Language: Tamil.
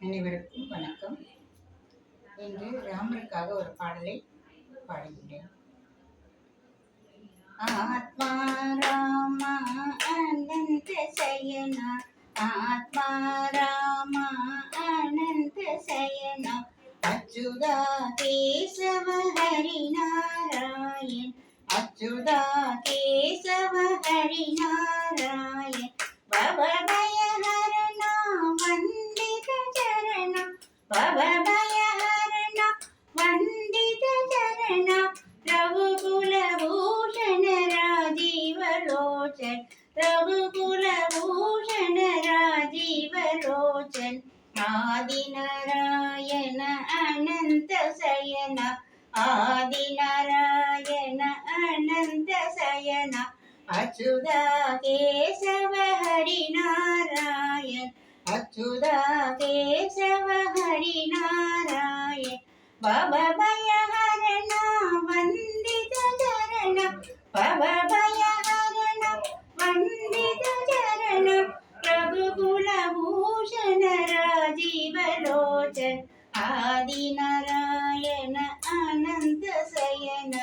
அனைவருக்கும் வணக்கம். இன்று ராமருக்காக ஒரு பாடலை பாடுகின்றேன். ஆத்மா ராமா அனந்த சயனா, ஆத்மா ராமா அனந்த சயனா, அச்சுதா கேசவ ஹரி நாராயண், அச்சுதா கேசவ ஹரி நாராயண், பவபயஹரணா வந்தித சரணா, பவபயஹரணா வந்தித சரணா, ரகுகுலபூஷண ராஜீவலோச்சன், ரகுகுலபூஷண ராஜீவலோச்சன், ஆதிநாராயண அனந்த சயன, ஆதிநாராயண அனந்த சயன, அச்சுதா கேசவ ஹரி நாராயண், அச்சுதா கேசவ ஹரி நாராயண், பவபயஹரணா வந்தித சரண, பவபயஹரணா வந்தித சரண, ரகுகுலபூஷண ராஜீவலோச்சன், ஆதிநாராயண அனந்த சயன,